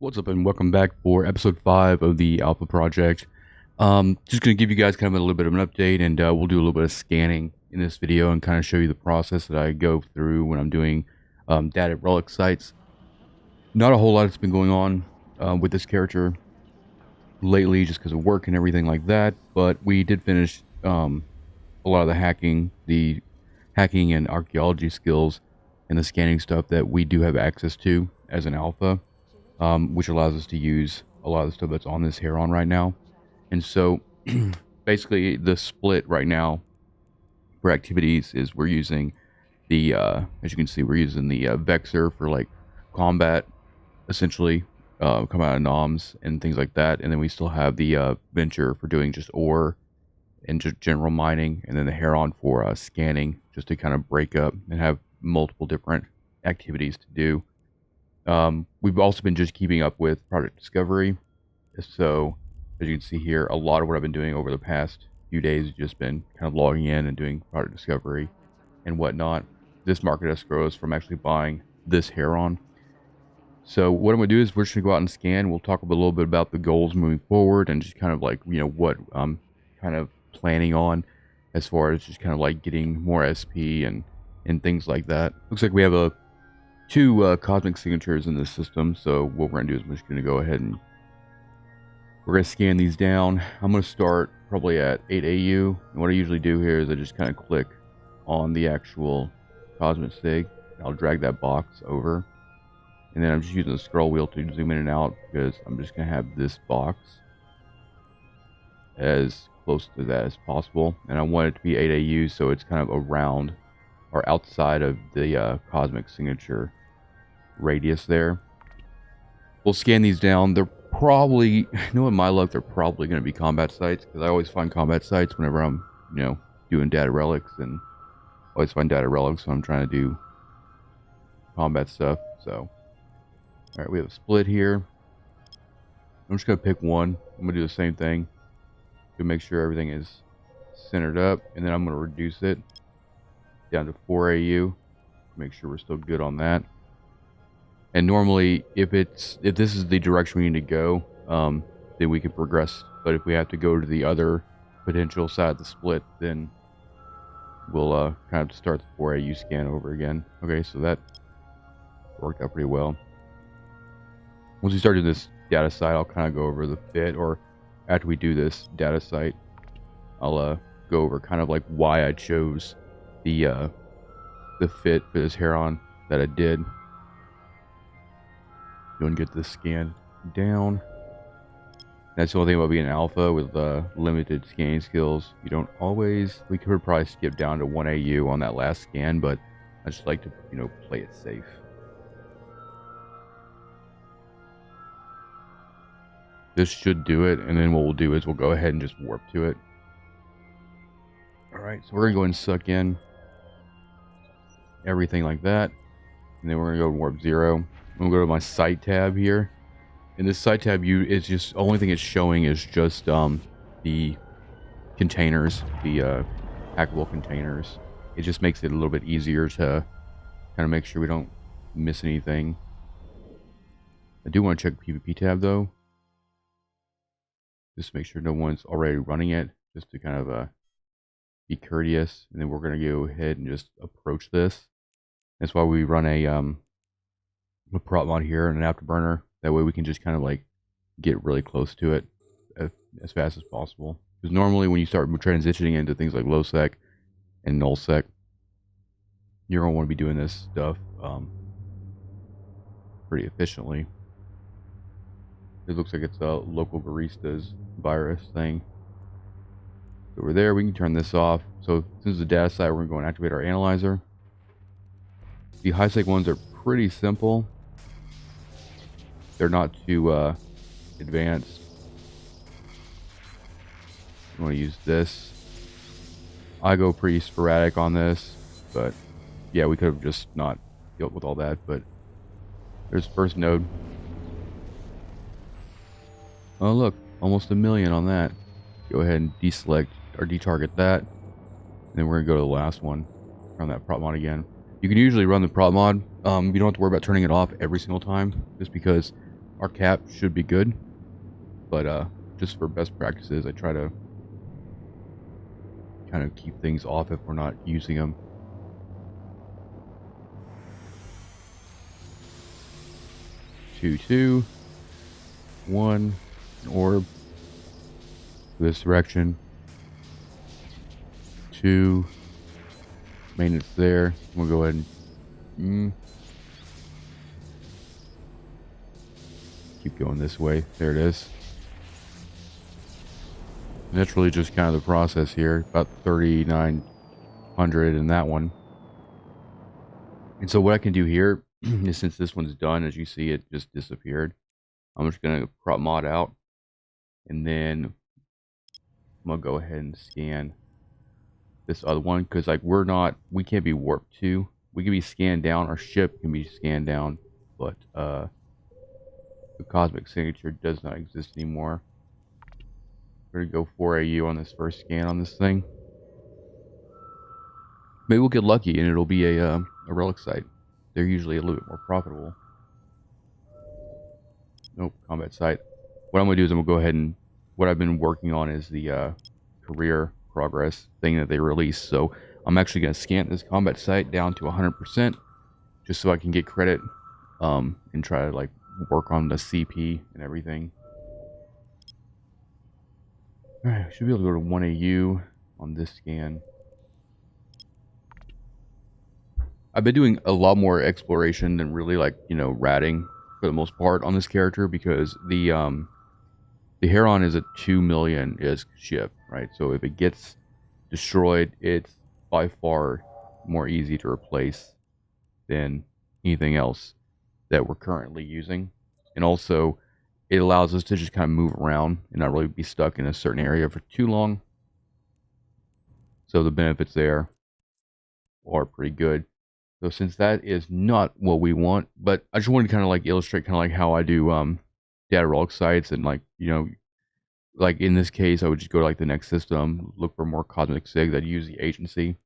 What's up, and welcome back for episode 5 of the Alpha Project. Just going to give you guys kind of a little bit of an update, and we'll do a little bit of scanning in this video and kind of show you the process that I go through when I'm doing data at relic sites. Not a whole lot has been going on with this character lately just because of work and everything like that, but we did finish a lot of the hacking and archaeology skills and the scanning stuff that we do have access to as an alpha. Which allows us to use a lot of the stuff that's on this Heron right now. And so basically the split right now for activities is we're using the, as you can see, we're using the Vexor for like combat, essentially, combat noms and things like that. And then we still have the Venture for doing just ore and just general mining. And then the Heron for scanning, just to kind of break up and have multiple different activities to do. We've also been just keeping up with project discovery. So as you can see here, a lot of what I've been doing over the past few days has just been kind of logging in and doing project discovery and whatnot. This market escrow is from actually buying this Heron. So what I'm going to do is we're just going to go out and scan. We'll talk a little bit about the goals moving forward and just kind of like, what I'm kind of planning on as far as just kind of like getting more SP and things like that. Looks like we have two cosmic signatures in this system, so what we're going to do is we're just going to go ahead and we're going to scan these down. I'm going to start probably at 8 AU, and what I usually do here is I just kind of click on the actual cosmic sig. I'll drag that box over, and then I'm just using the scroll wheel to zoom in and out because I'm just going to have this box as close to that as possible, and I want it to be 8 AU so it's kind of around or outside of the cosmic signature radius there. We'll scan these down. They're probably, in my luck, they're probably going to be combat sites because I always find combat sites whenever I'm, doing data relics, and always find data relics when I'm trying to do combat stuff. So, all right, we have a split here. I'm just going to pick one. I'm going to do the same thing to make sure everything is centered up, and then I'm going to reduce it down to 4 AU. Make sure we're still good on that. And normally, if this is the direction we need to go, then we can progress. But if we have to go to the other potential side of the split, then we'll kind of start the 4 AU scan over again. Okay, so that worked out pretty well. Once we start doing this data site, I'll kind of go over the fit, or after we do this data site, I'll go over kind of like why I chose the fit for this Heron that I did. Go and get this scan down. That's the only thing about being an alpha with limited scanning skills. You don't always. We could probably skip down to 1 AU on that last scan, but I just like to, play it safe. This should do it, and then what we'll do is we'll go ahead and just warp to it. All right, so we're gonna go and suck in everything like that, and then we're gonna go to warp 0. I'm gonna go to my site tab here, and this site tab is just only thing it's showing is just the containers, the hackable containers. It just makes it a little bit easier to kind of make sure we don't miss anything. I do want to check the PvP tab though, just to make sure no one's already running it, just to kind of be courteous. And then we're gonna go ahead and just approach this. That's why we run a prop mod here and an Afterburner. That way we can just kind of like get really close to it as fast as possible. Because normally when you start transitioning into things like low sec and null sec, you're gonna want to be doing this stuff pretty efficiently. It looks like it's a local baristas virus thing. Over there, we can turn this off. So since the data site, we're gonna go and activate our analyzer. The high sec ones are pretty simple. They're not too advanced. You want to use this. I go pretty sporadic on this, but yeah, we could have just not dealt with all that. But there's first node. Oh look, almost 1 million on that. Go ahead and deselect or detarget that. And then we're gonna go to the last one. Run that prop mod again. You can usually run the prop mod. You don't have to worry about turning it off every single time, just because our cap should be good, but just for best practices, I try to kind of keep things off if we're not using them. Two, two, one, orb this direction. Two, maintenance there. We'll go ahead and keep going this way. There it is. And that's really just kind of the process here. About 3,900 in that one. And so what I can do here is, since this one's done, as you see, it just disappeared. I'm just going to prop mod out. And then I'm going to go ahead and scan this other one. Because like we can't be warped to. We can be scanned down. Our ship can be scanned down. But the cosmic signature does not exist anymore. We're going to go 4 AU on this first scan on this thing. Maybe we'll get lucky and it'll be a relic site. They're usually a little bit more profitable. Nope, combat site. What I'm going to do is I'm going to go ahead and... What I've been working on is the career progress thing that they released. So I'm actually going to scan this combat site down to 100%. Just so I can get credit. And try to like work on the CP and everything. Alright, I should be able to go to 1 AU on this scan. I've been doing a lot more exploration than really like, you know, ratting for the most part on this character, because the Heron is a 2 million ISK ship, right? So if it gets destroyed, it's by far more easy to replace than anything else that we're currently using. And also, it allows us to just kind of move around and not really be stuck in a certain area for too long. So the benefits there are pretty good. So since that is not what we want, but I just wanted to kind of like illustrate kind of like how I do data relic sites, and like, you know, like in this case, I would just go to like the next system, look for more cosmic sig that use the agency.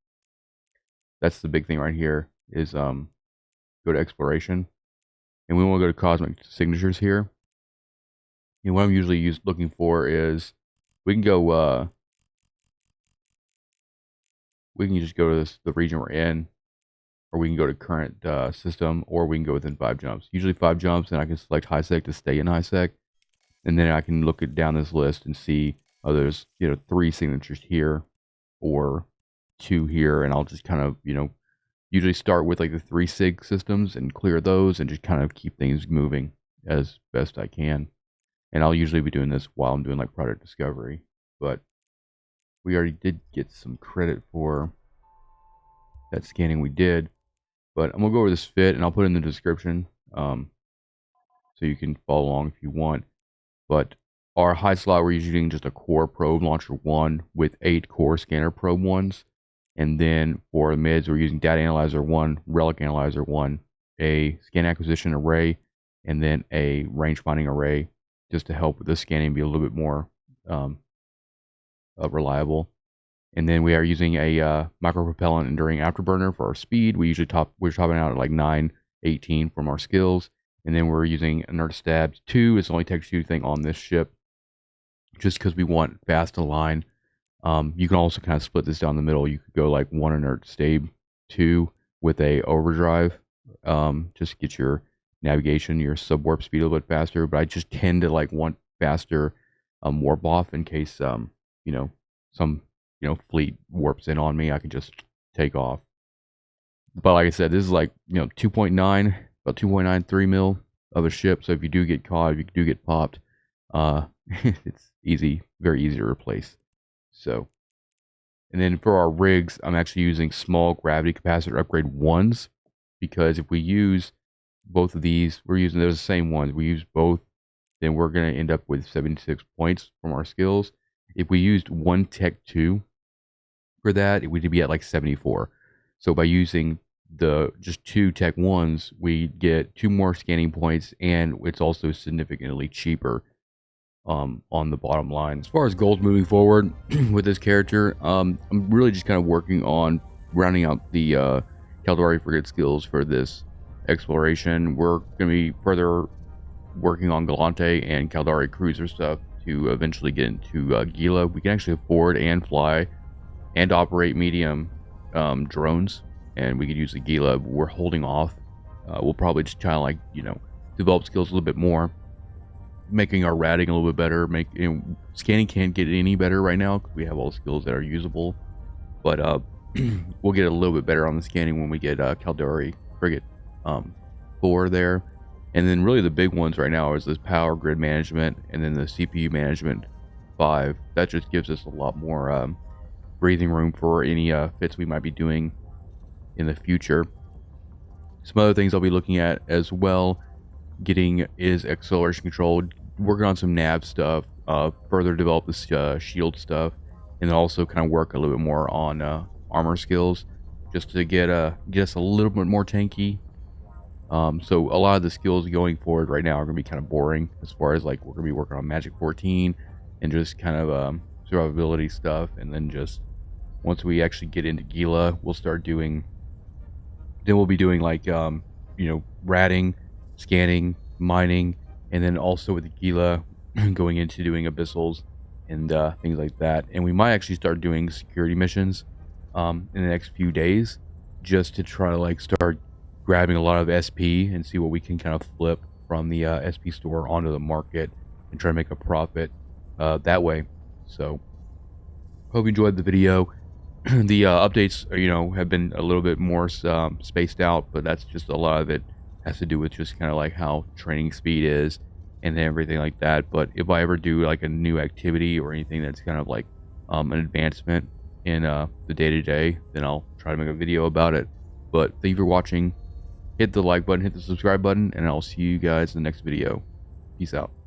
That's the big thing right here is go to exploration, and we want to go to cosmic signatures here. And what I'm usually looking for is we can go we can just go to the region we're in, or we can go to current system, or we can go within 5 jumps. Usually 5 jumps, and I can select high sec to stay in high sec. And then I can look down this list and see, oh, there's, you know, 3 signatures here or 2 here. And I'll just kind of, you know, usually start with like the 3 sig systems and clear those and just kind of keep things moving as best I can. And I'll usually be doing this while I'm doing like product discovery. But we already did get some credit for that scanning we did. But I'm going to go over this fit, and I'll put it in the description so you can follow along if you want. But our high slot, we're using just a core probe launcher 1 with 8 core scanner probe 1s. And then for the mids, we're using Data Analyzer 1, Relic Analyzer 1, a scan acquisition array, and then a rangefinding array, just to help with the scanning be a little bit more reliable. And then we are using a Monopropellant enduring Afterburner for our speed. We're topping out at like 918 from our skills. And then we're using Inertial Stabs II. It's the only Tech 2 thing on this ship, just because we want fast align. You can also kind of split this down the middle. You could go like 1 Inert Stab 2 with a overdrive, just to get your navigation, your subwarp speed a little bit faster. But I just tend to like want faster warp off in case you know, some fleet warps in on me. I can just take off. But like I said, this is like, you know, 2.9, about 2.93 mil of a ship. So if you do get caught, if you do get popped, it's easy, very easy to replace. So, and then for our rigs, I'm actually using small gravity capacitor upgrade 1s, because if we use both of these, those the same ones. We use both, then we're going to end up with 76 points from our skills. If we used 1 Tech 2 for that, it would be at like 74. So by using just 2 Tech 1s, we get 2 more scanning points, and it's also significantly cheaper on the bottom line. As far as goals moving forward with this character, I'm really just kind of working on rounding out the Caldari frigate skills for this exploration. We're going to be further working on Galante and Caldari cruiser stuff to eventually get into Gila. We can actually afford and fly and operate medium drones, and we could use the Gila. We're holding off. We'll probably just try to, like, you know, develop skills a little bit more, making our ratting a little bit better. Scanning can't get any better right now because we have all the skills that are usable, but we'll get a little bit better on the scanning when we get Caldari frigate 4 there. And then really the big ones right now is this power grid management and then the CPU management 5. That just gives us a lot more breathing room for any fits we might be doing in the future. Some other things I'll be looking at as well getting is acceleration control, working on some nav stuff, further develop this shield stuff, and then also kind of work a little bit more on armor skills just to get us a little bit more tanky. So a lot of the skills going forward right now are going to be kind of boring, as far as, like, we're going to be working on Magic 14 and just kind of survivability stuff. And then just once we actually get into Gila, we'll be doing like you know, ratting, scanning, mining, and then also with the Gila going into doing abyssals and things like that. And we might actually start doing security missions in the next few days, just to try to, like, start grabbing a lot of SP and see what we can kind of flip from the SP store onto the market and try to make a profit that way. So hope you enjoyed the video. The updates, you know, have been a little bit more spaced out, but that's just a lot of it has to do with just kind of like how training speed is and everything like that. But if I ever do like a new activity or anything that's kind of like an advancement in the day-to-day, then I'll try to make a video about it. But thank you for watching. Hit the like button, hit the subscribe button, and I'll see you guys in the next video. Peace out.